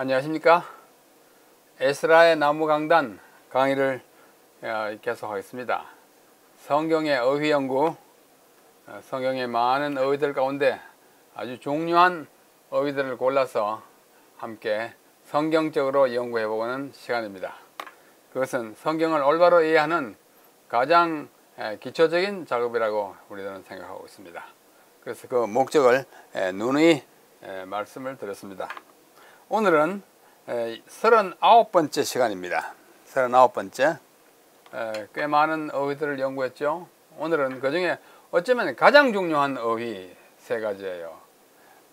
안녕하십니까. 에스라의 나무 강단 강의를 계속하겠습니다. 성경의 어휘 연구, 성경의 많은 어휘들 가운데 아주 중요한 어휘들을 골라서 함께 성경적으로 연구해보는 시간입니다. 그것은 성경을 올바로 이해하는 가장 기초적인 작업이라고 우리들은 생각하고 있습니다. 그래서 그 목적을 누누이 말씀을 드렸습니다. 오늘은 39번째 시간입니다. 39번째. 꽤 많은 어휘들을 연구했죠. 오늘은 그 중에 어쩌면 가장 중요한 어휘 세 가지예요.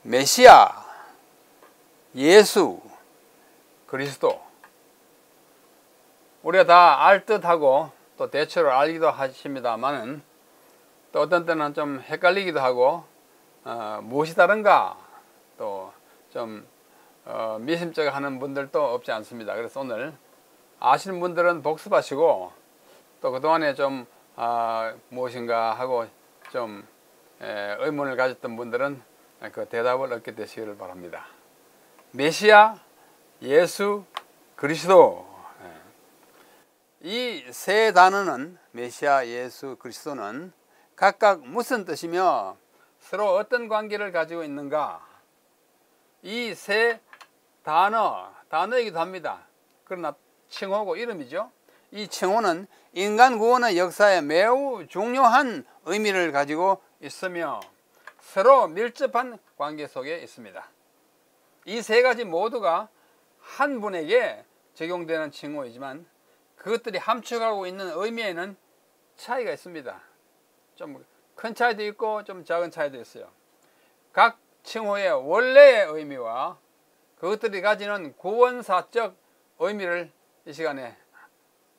메시아, 예수, 그리스도. 우리가 다 알 듯하고 또 대체로 알기도 하십니다만은 또 어떤 때는 좀 헷갈리기도 하고 무엇이 다른가 또 좀 미심쩍어 하는 분들도 없지 않습니다. 그래서 오늘 아시는 분들은 복습하시고 또 그동안에 좀 무엇인가 하고 좀 의문을 가졌던 분들은 그 대답을 얻게 되시기를 바랍니다. 메시아, 예수, 그리스도. 이 세 단어는 메시아, 예수, 그리스도는 각각 무슨 뜻이며 서로 어떤 관계를 가지고 있는가? 이 세 단어이기도 합니다. 그러나 칭호고 이름이죠. 이 칭호는 인간 구원의 역사에 매우 중요한 의미를 가지고 있으며 서로 밀접한 관계 속에 있습니다. 이 세 가지 모두가 한 분에게 적용되는 칭호이지만 그것들이 함축하고 있는 의미에는 차이가 있습니다. 좀 큰 차이도 있고 좀 작은 차이도 있어요. 각 칭호의 원래의 의미와 그것들이 가지는 구원사적 의미를 이 시간에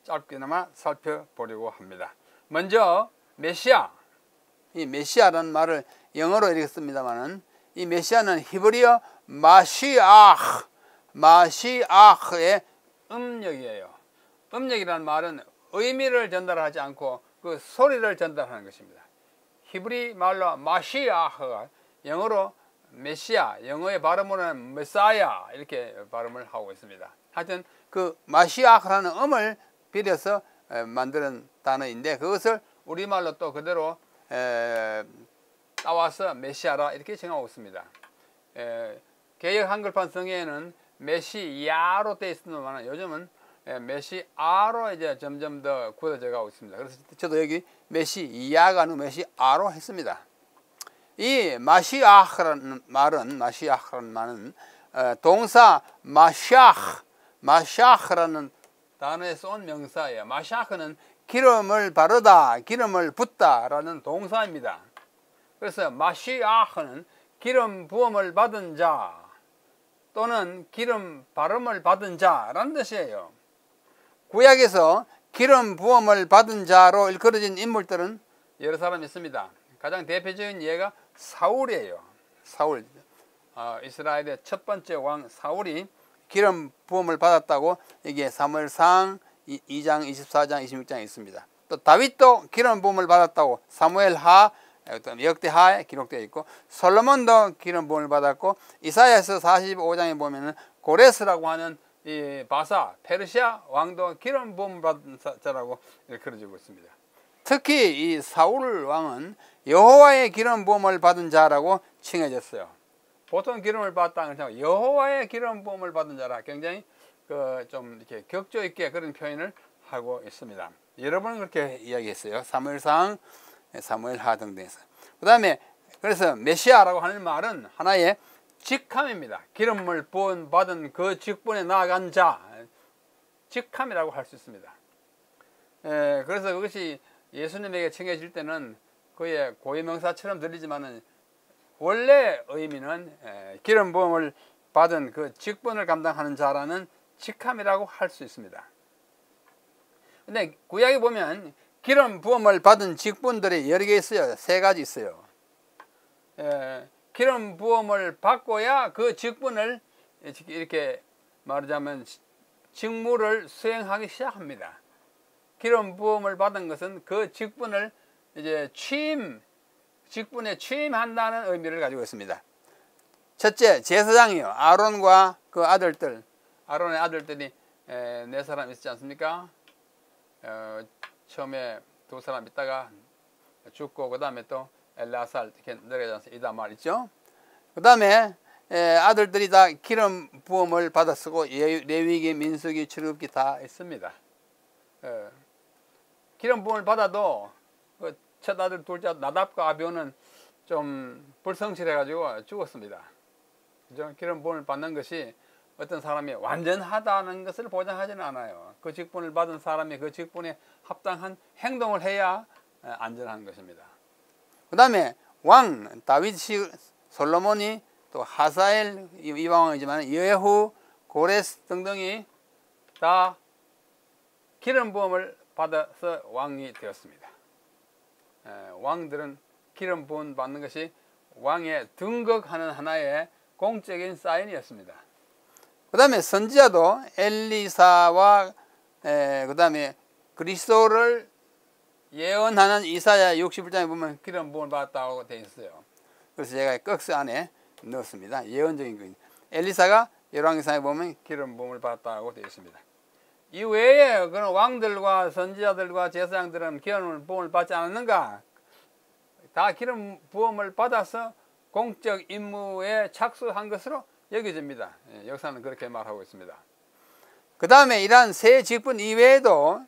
짧게나마 살펴보려고 합니다. 먼저 메시아. 이 메시아라는 말을 영어로 이렇게 씁니다만은 이 메시아는 히브리어 마시아흐의 음력이에요. 음력이라는 말은 의미를 전달하지 않고 그 소리를 전달하는 것입니다. 히브리 말로 마시아흐가 영어로 메시아, 영어의 발음으로는 메사야 이렇게 발음을 하고 있습니다. 하여튼 그 마시아흐라는 음을 빌려서 만드는 단어인데 그것을 우리말로 또 그대로 따와서 메시아라 이렇게 정하고 있습니다. 개역 한글판 성에는 메시야로 되어 있습니다만 요즘은 메시아로 이제 점점 더 굳어져 가고 있습니다. 그래서 저도 여기 메시야가 아니고 메시아로 했습니다. 이 마시아흐라는 말은 동사 마샤흐라는 단어에서 온 명사예요. 마샤흐는 기름을 바르다, 기름을 붓다 라는 동사입니다. 그래서 마시아흐는 기름 부음을 받은 자 또는 기름 바름을 받은 자라는 뜻이에요. 구약에서 기름 부음을 받은 자로 일컬어진 인물들은 여러 사람 있습니다. 가장 대표적인 예가 사울이에요. 사울, 이스라엘의 첫 번째 왕 사울이 기름 부음을 받았다고 이게 사무엘상 2장, 24장, 26장에 있습니다. 또 다윗도 기름 부음을 받았다고 사무엘하, 역대하에 기록되어 있고 솔로몬도 기름 부음을 받았고 이사야서 45장에 보면은 고레스라고 하는 이 바사 페르시아 왕도 기름 부음을 받은 자라고 일컬어지고 있습니다. 특히 이 사울 왕은 여호와의 기름 부음을 받은 자라고 칭해졌어요. 보통 기름을 받았다는 것은 여호와의 기름 부음을 받은 자라 굉장히 좀 이렇게 격조 있게 그런 표현을 하고 있습니다. 여러분은 그렇게 이야기했어요. 사무엘상, 사무엘하 등등에서. 그다음에 그래서 메시아라고 하는 말은 하나의 직함입니다. 기름을 부음 받은 그 직분에 나아간 자, 직함이라고 할 수 있습니다. 그래서 그것이 예수님에게 칭해질 때는 그의 고유명사처럼 들리지만은 원래 의미는 기름 부음을 받은 그 직분을 감당하는 자라는 직함이라고 할 수 있습니다. 근데 구약에 보면 기름 부음을 받은 직분들이 여러 개 있어요. 세 가지 있어요. 기름 부음을 받고야 그 직분을 이렇게 말하자면 직무를 수행하기 시작합니다. 기름 부음을 받은 것은 그 직분을 이제 직분에 취임한다는 의미를 가지고 있습니다. 첫째, 제사장이요. 아론과 그 아들들, 아론의 아들들이 네 사람 있지 않습니까? 처음에 두 사람 있다가 죽고 그 다음에 또 엘라살 이렇게 내려가서 이다말 있죠. 그 다음에 아들들이 다 기름 부음을 받았고 레위기, 민수기, 출애굽기 다 있습니다. 기름 부음을 받아도 그 첫 아들, 둘째 아들 나답과 아비오는 좀 불성실해가지고 죽었습니다. 그죠? 기름 부음을 받는 것이 어떤 사람이 완전하다는 것을 보장하지는 않아요. 그 직분을 받은 사람이 그 직분에 합당한 행동을 해야 안전한 것입니다. 그 다음에 왕 다윗이, 솔로몬이, 또 하사엘 이 왕이지만 예후, 고레스 등등이 다 기름 부음을 받아서 왕이 되었습니다. 왕들은 기름 부음 받는 것이 왕에 등극하는 하나의 공적인 사인이었습니다. 그 다음에 선지자도 엘리사와 그 다음에 그리스도를 예언하는 이사야 61장에 보면 기름 부음을 받았다고 되어 있어요. 그래서 제가 박스 안에 넣었습니다. 예언적인 거. 엘리사가 열왕기상에 보면 기름 부음을 받았다고 되어 있습니다. 이 외에 그런 왕들과 선지자들과 제사장들은 기름 부음을 받지 않았는가? 다 기름 부음을 받아서 공적 임무에 착수한 것으로 여겨집니다. 역사는 그렇게 말하고 있습니다. 그 다음에 이러한 세 직분 이외에도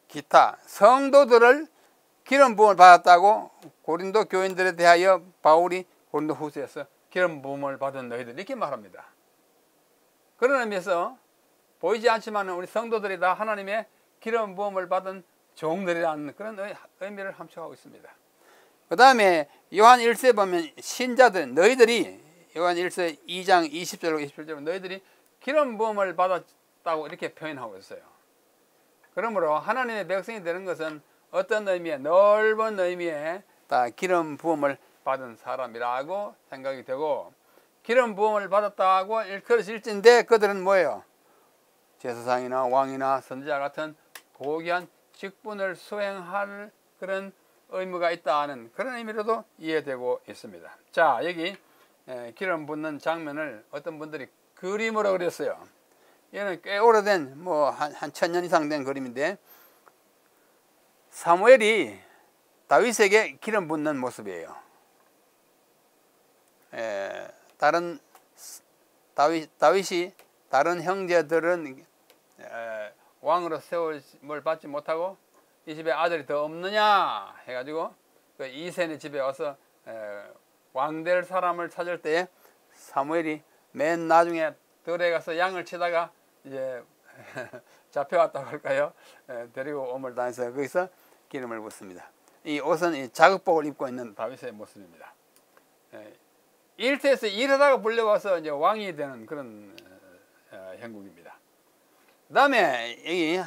기타 성도들을 기름 부음을 받았다고 고린도 교인들에 대하여 바울이 고린도 후서에서 기름 부음을 받은 너희들 이렇게 말합니다. 그런 의미에서 보이지 않지만 우리 성도들이 다 하나님의 기름 부음을 받은 종들이라는 그런 의미를 함축하고 있습니다. 그 다음에 요한 1서에 보면 신자들 너희들이 요한 1서 2장 20절로 27절 너희들이 기름 부음을 받았다고 이렇게 표현하고 있어요. 그러므로 하나님의 백성이 되는 것은 어떤 의미의 넓은 의미의 다 기름 부음을 받은 사람이라고 생각이 되고 기름 부음을 받았다고 일컬어질진데 그들은 뭐예요? 제사장이나 왕이나 선지자 같은 고귀한 직분을 수행할 그런 의무가 있다는 그런 의미로도 이해되고 있습니다. 자, 여기 기름 붓는 장면을 어떤 분들이 그림으로 그렸어요. 얘는 꽤 오래된 한 1000년 이상 된 그림인데 사무엘이 다윗에게 기름 붓는 모습이에요. 다윗이 다른 형제들은 왕으로 세움을 받지 못하고 이 집에 아들이 더 없느냐 해가지고 그 이세네 집에 와서 왕 될 사람을 찾을 때 사무엘이 맨 나중에 들에 가서 양을 치다가 이제 잡혀왔다고 할까요? 데리고 오물 다녀서 거기서 기름을 붓습니다. 이 옷은 이 자극복을 입고 있는 다윗의 모습입니다. 일터에서 일하다가 불려와서 이제 왕이 되는 그런 형국입니다. 그 다음에 여기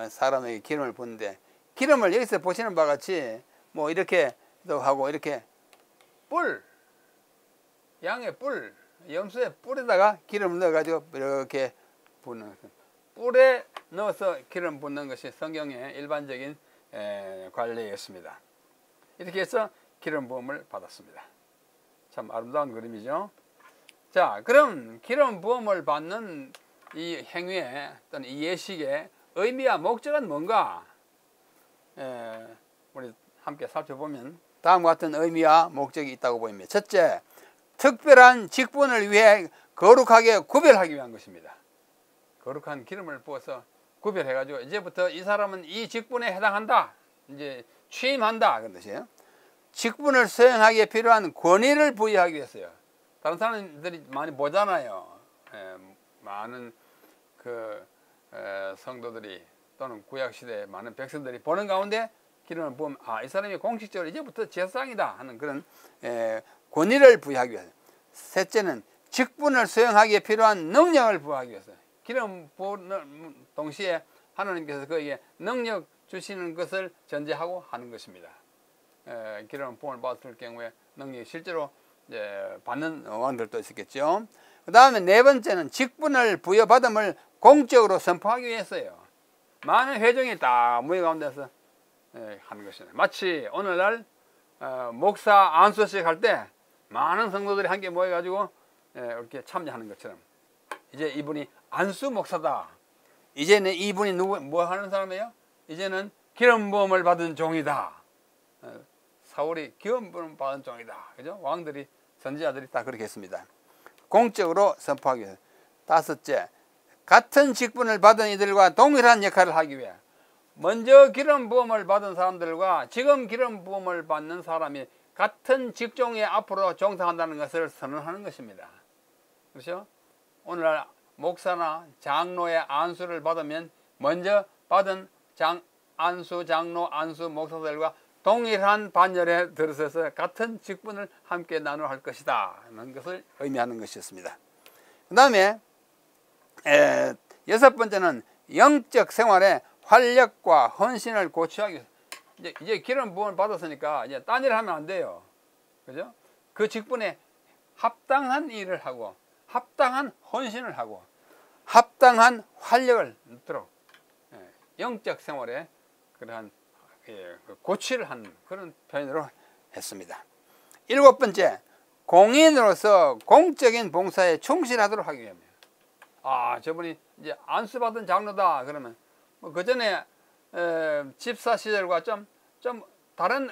사람에게 기름을 붓는데 기름을 여기서 보시는 바와 같이 뭐 이렇게도 하고 이렇게 양의 뿔, 염소의 뿔에다가 기름을 넣어가지고 이렇게 붓는 뿔에 넣어서 기름 붓는 것이 성경의 일반적인 관례였습니다. 이렇게 해서 기름 부음을 받았습니다. 참 아름다운 그림이죠. 자, 그럼 기름 부음을 받는 이 행위의 또는 이 예식의 의미와 목적은 뭔가? 우리 함께 살펴보면 다음과 같은 의미와 목적이 있다고 보입니다. 첫째, 특별한 직분을 위해 거룩하게 구별하기 위한 것입니다. 거룩한 기름을 부어서 구별해가지고 이제부터 이 사람은 이 직분에 해당한다. 이제 취임한다. 그런 뜻이에요. 직분을 수행하기에 필요한 권위를 부여하기 위해서요. 다른 사람들이 많이 보잖아요. 많은 성도들이 또는 구약시대에 많은 백성들이 보는 가운데 기름을 부으면 이 사람이 공식적으로 이제부터 제사장이다 하는 그런 권위를 부여하기 위해서. 셋째는 직분을 수행하기에 필요한 능력을 부여하기 위해서. 기름 부는 동시에 하나님께서 그에게 능력 주시는 것을 전제하고 하는 것입니다. 기름 부음을 받을 경우에 능력이 실제로 받는 왕들도 있었겠죠. 그 다음에 네 번째는 직분을 부여받음을 공적으로 선포하기 위해서요. 많은 회중이 다 무리 가운데서 하는 것이네. 마치 오늘날 목사 안수식 할 때 많은 성도들이 함께 모여가지고 이렇게 참여하는 것처럼 이제 이분이 안수 목사다. 이제는 이분이 뭐 하는 사람이에요? 이제는 기름 부음을 받은 종이다. 사울이 기름 부음 받은 종이다. 그죠? 왕들이 선지자들이 다 그렇게 했습니다. 공적으로 선포하기 위해서. 다섯째, 같은 직분을 받은 이들과 동일한 역할을 하기 위해 먼저 기름 부음을 받은 사람들과 지금 기름 부음을 받는 사람이 같은 직종에 앞으로 종사한다는 것을 선언하는 것입니다. 그렇죠? 오늘날 목사나 장로의 안수를 받으면 먼저 받은 안수, 장로, 안수, 목사들과 동일한 반열에 들어서서 같은 직분을 함께 나누어 할 것이다 하는 것을 의미하는 것이었습니다. 그 다음에 여섯 번째는 영적 생활에 활력과 헌신을 고취하기 위해서 이제 기름 부음을 받았으니까 이제 딴 일을 하면 안 돼요. 그죠? 그 직분에 합당한 일을 하고 합당한 헌신을 하고 합당한 활력을 넣도록 영적 생활에 그러한 고취를 하는 그런 표현으로 했습니다. 일곱 번째, 공인으로서 공적인 봉사에 충실하도록 하기 위함이에요. 저분이 이제 안수받은 장로다 그러면 그 전에 집사 시절과 좀 다른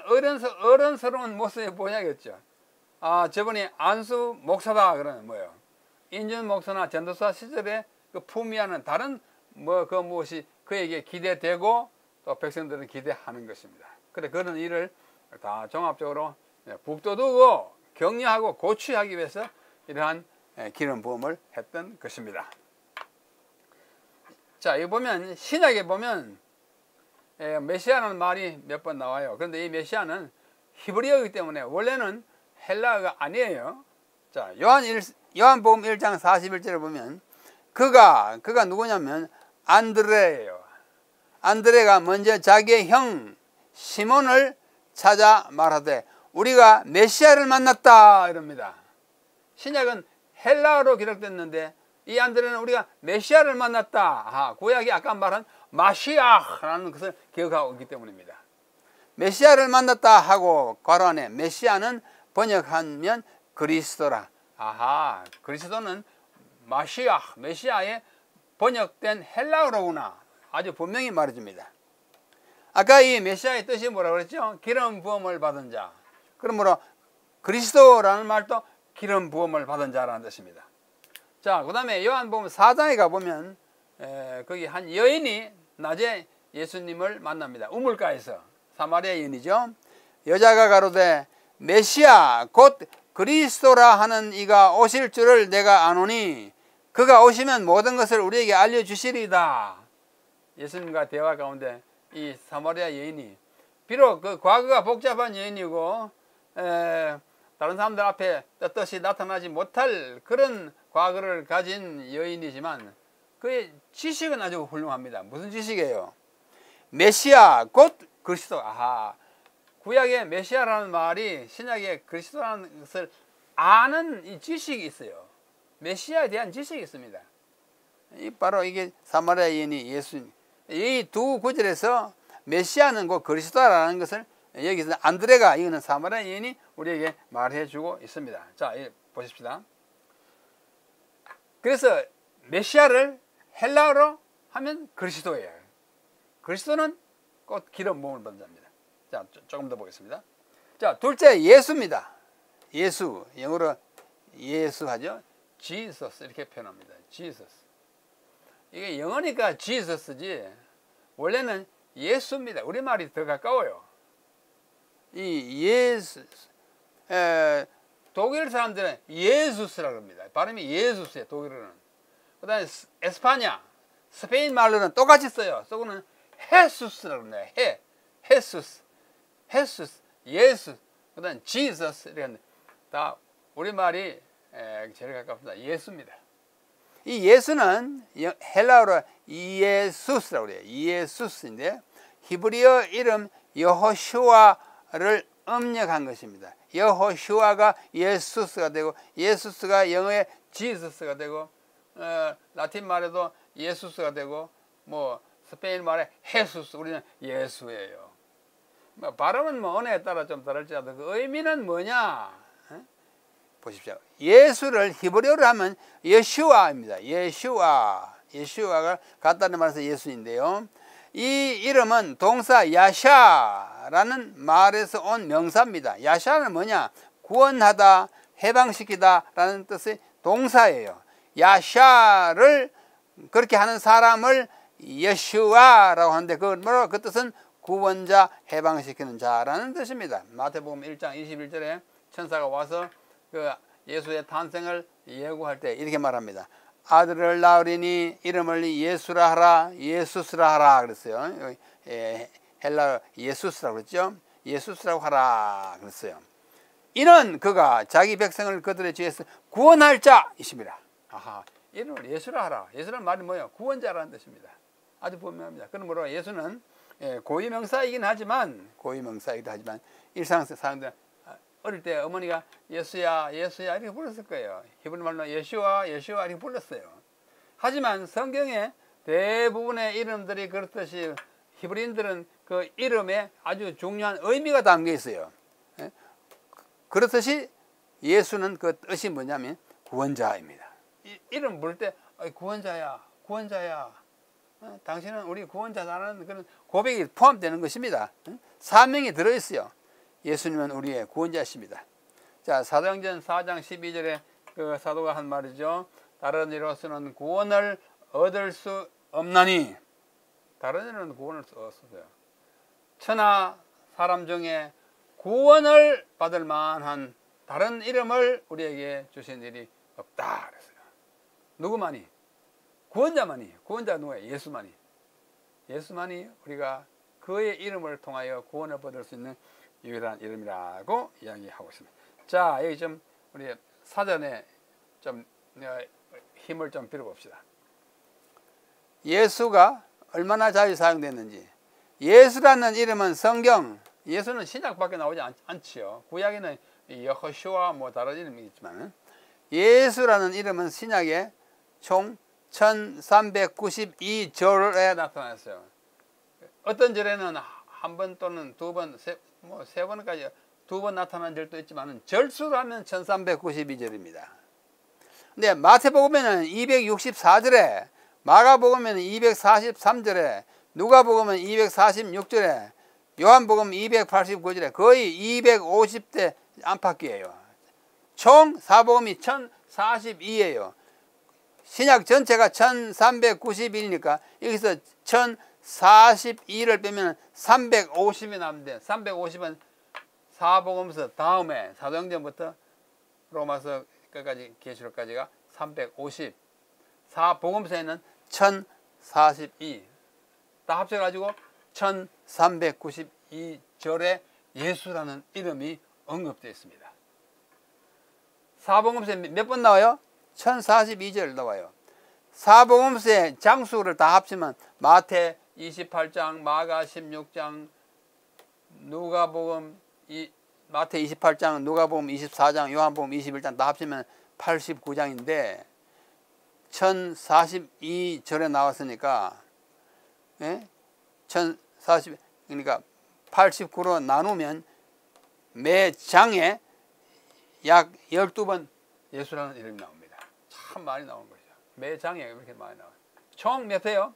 어른스러운 모습이 보여야겠죠. 저분이 안수 목사다 그러면 뭐예요? 인준 목사나 전도사 시절에 그 품위하는 다른 그 무엇이 그에게 기대되고 또 백성들은 기대하는 것입니다. 그래 그런 일을 다 종합적으로 북돋우고 격려하고 고취하기 위해서 이러한 기름 부음을 했던 것입니다. 자, 여기 보면 신약에 보면 메시아라는 말이 몇 번 나와요. 그런데 이 메시아는 히브리어이기 때문에 원래는 헬라어가 아니에요. 자, 요한복음 1장 41절에 보면 그가 누구냐면 안드레예요. 안드레가 먼저 자기의 형 시몬을 찾아 말하되 우리가 메시아를 만났다 이럽니다. 신약은 헬라어로 기록됐는데 이 안드레는 우리가 메시아를 만났다. 구약이 아까 말한 마시아라는 것을 기억하고 있기 때문입니다. 메시아를 만났다 하고 괄호 안에 메시아는 번역하면 그리스도라. 그리스도는 마시아, 메시아의 번역된 헬라어로구나. 아주 분명히 말해줍니다. 아까 이 메시아의 뜻이 뭐라고 그랬죠? 기름 부음을 받은 자. 그러므로 그리스도라는 말도 기름 부음을 받은 자라는 뜻입니다. 자, 그 다음에 요한복음 4장에 가보면 거기 한 여인이 낮에 예수님을 만납니다. 우물가에서. 사마리아 여인이죠. 여자가 가로되 메시아 곧 그리스도라 하는 이가 오실 줄을 내가 아노니 그가 오시면 모든 것을 우리에게 알려주시리이다. 예수님과 대화 가운데 이 사마리아 여인이 비록 그 과거가 복잡한 여인이고 다른 사람들 앞에 떳떳이 나타나지 못할 그런 과거를 가진 여인이지만 그의 지식은 아주 훌륭합니다. 무슨 지식이에요? 메시아 곧 그리스도. 구약의 메시아라는 말이 신약의 그리스도라는 것을 아는 이 지식이 있어요. 메시아에 대한 지식이 있습니다. 바로 이게 사마리아 여인이 예수님. 이 두 구절에서 메시아는 곧 그리스도라는 것을 여기서 안드레가 이거는 사마리아 여인이 우리에게 말해주고 있습니다. 자, 보십시다. 그래서 메시아를 헬라어로 하면 그리스도예요. 그리스도는 곧 기름 부음을 받는 자입니다. 자, 조금 더 보겠습니다. 자, 둘째 예수입니다. 예수, 영어로 예수 하죠. Jesus 이렇게 표현합니다. Jesus. 이게 영어니까 Jesus지 원래는 예수입니다. 우리말이 더 가까워요. 이 예수, 독일 사람들은 예수스라고 합니다. 발음이 예수스예요. 독일어는. 그 다음에 에스파냐, 스페인 말로는 똑같이 써요. 써고는 헤수스라고 합니다. 헤수스, 예수, 그 다음에 지저스 이렇게 하는데 다 우리말이 제일 가깝습니다. 예수입니다. 이 예수는 헬라어로 이에수스라고 그래요. 이에수스인데 히브리어 이름 여호슈아를 음력한 것입니다. 여호슈아가 예수스가 되고 예수스가 영어의 지저스가 되고 라틴 말에도 예수스가 되고 뭐 스페인 말에 헤수스 우리는 예수예요. 발음은 뭐 언어에 따라 좀 다를지라도 그 의미는 뭐냐? 보십시오. 예수를 히브리어로 하면 예슈아입니다. 예슈아가 간단히 말해서 예수인데요. 이 이름은 동사 야샤라는 말에서 온 명사입니다. 야샤는 뭐냐? 구원하다, 해방시키다 라는 뜻의 동사예요. 야샤를 그렇게 하는 사람을 예슈아라고 하는데 그 뜻은 구원자, 해방시키는 자라는 뜻입니다. 마태복음 1장 21절에 천사가 와서 그 예수의 탄생을 예고할 때 이렇게 말합니다. 아들을 낳으리니 이름을 예수라 하라, 예수스라 하라 그랬어요. 헬라어 예수스라고 그랬죠. 예수스라고 하라 그랬어요. 이는 그가 자기 백성을 그들의 죄에서 구원할 자이십니다. 아하, 이름을 예수라 하라. 예수라는 말이 뭐예요? 구원자라는 뜻입니다. 아주 분명합니다. 그러므로 예수는 고유명사이긴 하지만 일상에서 사람들 어릴 때 어머니가 예수야 이렇게 불렀을 거예요. 히브리 말로 예슈아 이렇게 불렀어요. 하지만 성경에 대부분의 이름들이 그렇듯이 히브리인들은 그 이름에 아주 중요한 의미가 담겨 있어요. 그렇듯이 예수는 그 뜻이 뭐냐면 구원자입니다. 이름 부를 때 구원자야. 당신은 우리 구원자라는 그런 고백이 포함되는 것입니다. 사명이 들어있어요. 예수님은 우리의 구원자십니다. 자, 사도행전 4장 12절에 그 사도가 한 말이죠. 다른 이로서는 구원을 얻을 수 없나니. 다른 이로는 구원을 얻었어요. 천하 사람 중에 구원을 받을 만한 다른 이름을 우리에게 주신 일이 없다 그랬어요. 누구만이? 구원자만이. 구원자 누구예요? 예수만이 우리가 그의 이름을 통하여 구원을 받을 수 있는 유일한 이름이라고 이야기하고 있습니다. 자, 여기 좀 우리 사전에 좀 힘을 좀 빌어봅시다. 예수가 얼마나 자주 사용됐는지. 예수라는 이름은 예수는 신약밖에 나오지 않지요. 구약에는 여호슈아 뭐 다른 이름이 있지만 예수라는 이름은 신약에 총 1392절에 나타났어요. 어떤 절에는 한 번 또는 두 번, 세 번까지 두 번 나타난 절도 있지만 절수로 하면 1392절입니다. 근데 마태복음에는 264절에, 마가복음에는 243절에, 누가복음은 246절에, 요한복음 289절에 거의 250대 안팎이에요. 총 사복음이 1042예요. 신약 전체가 1391이니까 여기서 1042를 빼면 350이 남는데 350은 사복음서 다음에 사도행전부터 로마서 끝까지 계시록까지가 350, 사복음서에는 1042 다 합쳐가지고 1392절에 예수라는 이름이 언급되어 있습니다. 사복음서에 몇 번 나와요? 1042절 나와요. 사복음서의 장수를 다 합치면 마태 28장, 마가 16장, 누가복음 마태 28장, 누가복음 24장, 요한복음 21장 다 합치면 89장인데 1042절에 나왔으니까 1040 그러니까 89로 나누면 매 장에 약 12번 예수라는 이름이 나옵니다. 참 많이 나온 거죠. 매 장에 이렇게 많이 나와요. 총 몇 회요?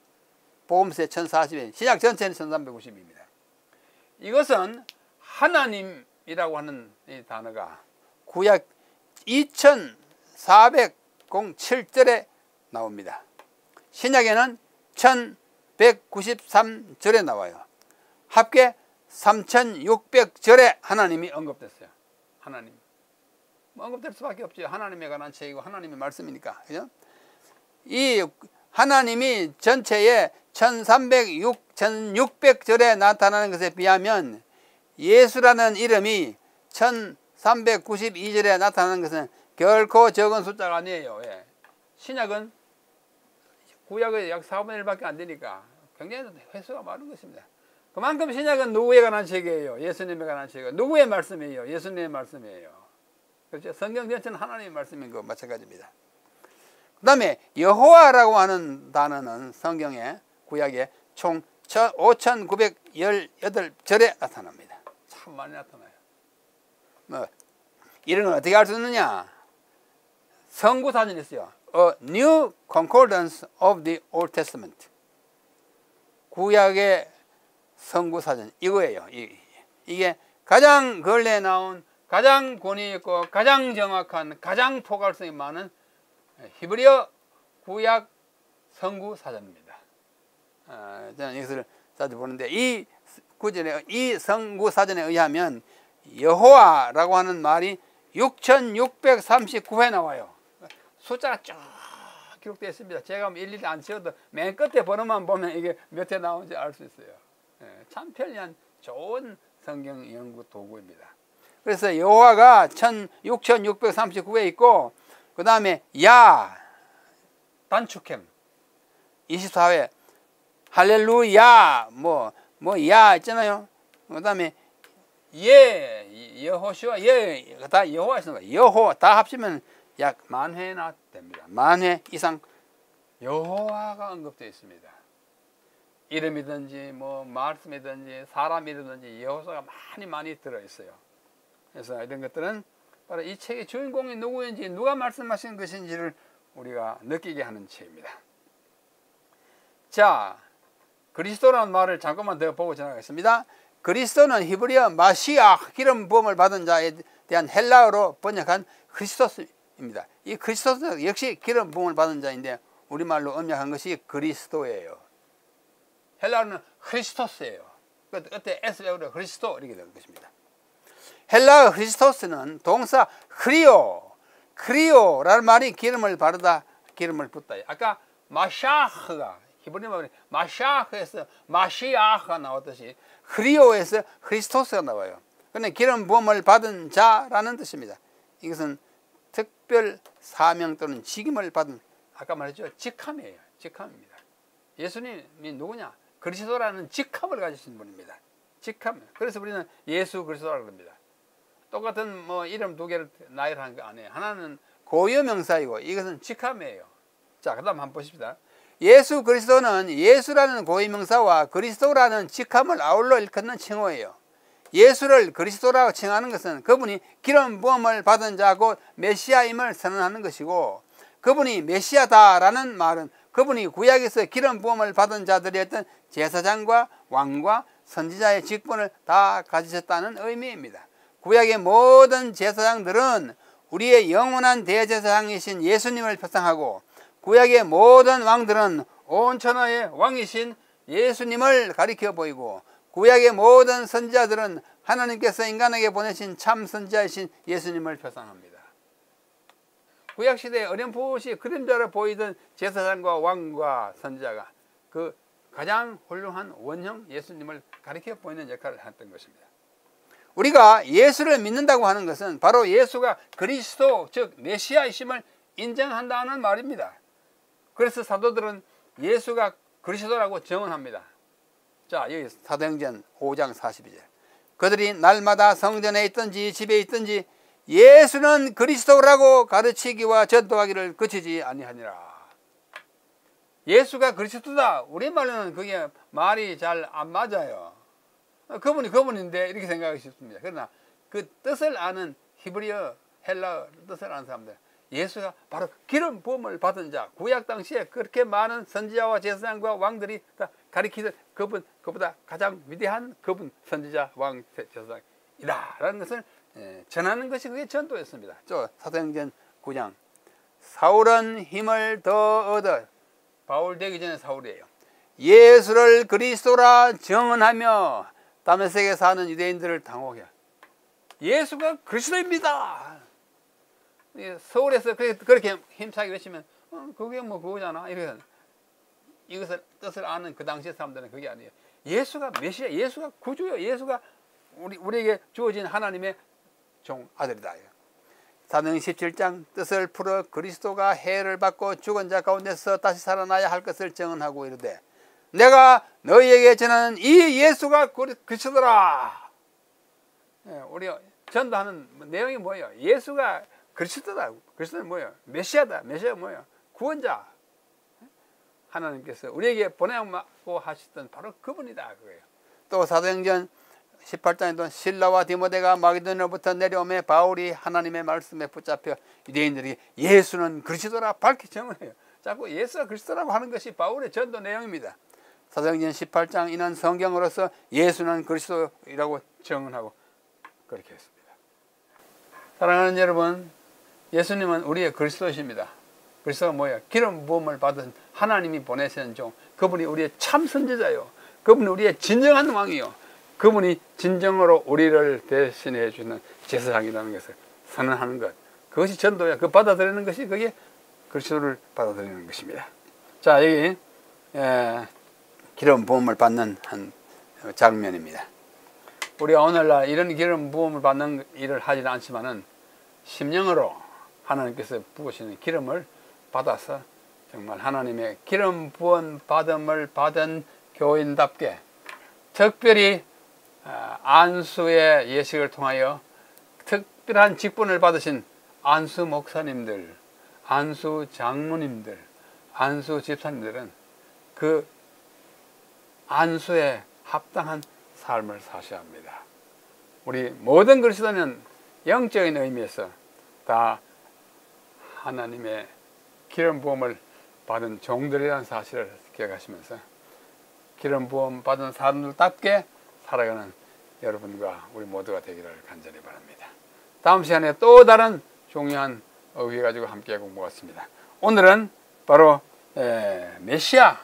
복음서에 1040회, 신약 전체는 1390입니다. 이것은 하나님이라고 하는 이 단어가 구약 2407절에 나옵니다. 신약에는 1193절에 나와요. 합계 3600절에 하나님이 언급됐어요. 하나님. 언급될 수밖에 없죠. 하나님에 관한 책이고 하나님의 말씀이니까. 그죠? 이 하나님이 전체에 1600절에 나타나는 것에 비하면 예수라는 이름이 1392절에 나타나는 것은 결코 적은 숫자가 아니에요. 예. 신약은 구약의 약 4분의 1밖에 안 되니까 굉장히 횟수가 많은 것입니다. 그만큼 신약은 누구에 관한 책이에요? 예수님에 관한 책이에요. 누구의 말씀이에요? 예수님의 말씀이에요. 그렇죠? 성경 전체는 하나님의 말씀인 것 마찬가지입니다. 그 다음에 여호와라고 하는 단어는 성경에 구약에 총 5918절에 나타납니다. 참 많이 나타나요. 이런 건 어떻게 알 수 있느냐? 성구 사전이 있어요. A New Concordance of the Old Testament. 구약의 성구 사전 이거예요. 이게 가장 근래에 나온 가장 권위 있고 가장 정확한 가장 포괄성이 많은 히브리어 구약 성구 사전입니다. 저는 이것을 자주 보는데 이 구절에 이 성구 사전에 의하면 여호와라고 하는 말이 6639회 나와요. 숫자가 쭉 기록되어 있습니다. 제가 일일이 안 채워도 맨 끝에 번호만 보면 이게 몇 회 나오는지 알 수 있어요. 참 편리한 좋은 성경 연구 도구입니다. 그래서 여호와가 6639회 있고 그 다음에 야 단축햄 24회 할렐루야 야 있잖아요. 그 다음에 여호슈아 다 여호와 있습니다. 여호 다 합치면 약 10,000회나 됩니다. 10,000회 이상 여호와가 언급되어 있습니다. 이름이든지 말씀이든지 사람이든지 여호수아가 많이 들어있어요. 그래서 이런 것들은 바로 이 책의 주인공이 누구인지 누가 말씀하신 것인지를 우리가 느끼게 하는 책입니다. 자, 그리스도라는 말을 잠깐만 더 보고 지나가겠습니다. 그리스도는 히브리어 마시아 기름 부음을 받은 자에 대한 헬라어로 번역한 크리스토스입니다. 이 크리스토스 역시 기름 부음을 받은 자인데 우리말로 음역한 것이 그리스도예요. 헬라어는 크리스토스예요. 그때 S 외우려 그리스도 이렇게 되는 것입니다. 헬라어 크리스토스는 동사 크리오라는 말이 기름을 바르다, 기름을 붓다. 아까 마샤흐가 히브리 말이 마샤흐에서 마시아흐가 나왔듯이 크리오에서 크리스토스가 나와요. 그런데 기름 부음을 받은 자라는 뜻입니다. 이것은 특별 사명 또는 직임을 받은 아까 말했죠. 직함이에요. 직함입니다. 예수님이 누구냐? 그리스도라는 직함을 가지신 분입니다. 직함. 그래서 우리는 예수 그리스도라고 합니다. 똑같은 이름 두 개를 나열한 거 아니에요. 하나는 고유명사이고 이것은 직함이에요. 자, 그다음 한번 보십시다. 예수 그리스도는 예수라는 고유명사와 그리스도라는 직함을 아울러 일컫는 칭호예요. 예수를 그리스도라고 칭하는 것은 그분이 기름 부음을 받은 자고 메시아임을 선언하는 것이고, 그분이 메시아다라는 말은 그분이 구약에서 기름 부음을 받은 자들이었던 제사장과 왕과 선지자의 직분을 다 가지셨다는 의미입니다. 구약의 모든 제사장들은 우리의 영원한 대제사장이신 예수님을 표상하고, 구약의 모든 왕들은 온 천하의 왕이신 예수님을 가리켜 보이고, 구약의 모든 선지자들은 하나님께서 인간에게 보내신 참 선지자이신 예수님을 표상합니다. 구약시대에 어렴풋이 그림자로 보이던 제사장과 왕과 선지자가 그 가장 훌륭한 원형 예수님을 가리켜 보이는 역할을 했던 것입니다. 우리가 예수를 믿는다고 하는 것은 바로 예수가 그리스도 즉 메시아이심을 인정한다는 말입니다. 그래서 사도들은 예수가 그리스도라고 증언합니다. 자, 여기 사도행전 5장 42절. 그들이 날마다 성전에 있든지 집에 있든지 예수는 그리스도라고 가르치기와 전도하기를 그치지 아니하니라. 예수가 그리스도다. 우리말로는 그게 말이 잘 안 맞아요. 그분이 그분인데 이렇게 생각하기 쉽습니다. 그러나 그 뜻을 아는 히브리어, 헬라어 뜻을 아는 사람들, 예수가 바로 기름 부음을 받은 자, 구약 당시에 그렇게 많은 선지자와 제사장과 왕들이 다 가리키던 그분, 그보다 가장 위대한 그분, 선지자, 왕, 제사장이다라는 것을 전하는 것이 그게 전도였습니다. 사도행전 9장. 사울은 힘을 더 얻어, 바울 되기 전에 사울이에요. 예수를 그리스도라 증언하며 다메섹에 사는 유대인들을 당혹해. 예수가 그리스도입니다. 서울에서 그렇게 힘차게 외치면 그게 그거잖아. 이것을 뜻을 아는 그 당시의 사람들은 그게 아니에요. 예수가 메시아, 예수가 구주요. 예수가 우리에게 주어진 하나님의 종 아들이다. 사도행전 17장 뜻을 풀어 그리스도가 해를 받고 죽은 자 가운데서 다시 살아나야 할 것을 증언하고 이르되 내가 너희에게 전하는 이 예수가 그리스도라. 우리 전도하는 내용이 뭐예요? 예수가 그리스도다. 그리스도는 뭐예요? 메시아다. 메시아가 뭐예요? 구원자. 하나님께서 우리에게 보내고 하시던 바로 그분이다. 그거예요. 또 사도행전 18장에도 실라와 디모데가 마게도냐로부터 내려오매 바울이 하나님의 말씀에 붙잡혀 유대인들에게 예수는 그리스도라 밝히 증언해요. 자꾸 예수가 그리스도라고 하는 것이 바울의 전도 내용입니다. 사도행전 18장 이는 성경으로서 예수는 그리스도이라고 증언하고 그렇게 했습니다. 사랑하는 여러분, 예수님은 우리의 그리스도이십니다. 그리스도가 뭐예요? 기름 부음을 받은 하나님이 보내신 종, 그분이 우리의 참 선지자요, 그분이 우리의 진정한 왕이요, 그분이 진정으로 우리를 대신해 주는 제사장이라는 것을 선언하는 것, 그것이 전도야. 그 받아들이는 것이 그게 그리스도를 받아들이는 것입니다. 자, 여기 기름 부음을 받는 한 장면입니다. 우리가 오늘날 이런 기름 부음을 받는 일을 하지는 않지만은 심령으로 하나님께서 부으시는 기름을 받아서 정말 하나님의 기름 부음 받음을 받은 교인답게 특별히 안수의 예식을 통하여 특별한 직분을 받으신 안수 목사님들, 안수 장로님들, 안수 집사님들은 그 안수에 합당한 삶을 사셔야 합니다. 우리 모든 그리스도는 영적인 의미에서 다 하나님의 기름 부음을 받은 종들이라는 사실을 기억하시면서 기름 부음 받은 사람들답게 살아가는 여러분과 우리 모두가 되기를 간절히 바랍니다. 다음 시간에 또 다른 중요한 의회 가지고 함께 공부하겠습니다. 오늘은 바로 메시아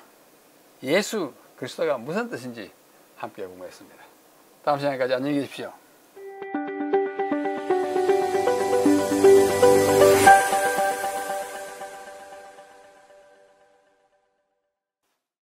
예수 그리스도가 무슨 뜻인지 함께 공부했습니다. 다음 시간까지 안녕히 계십시오.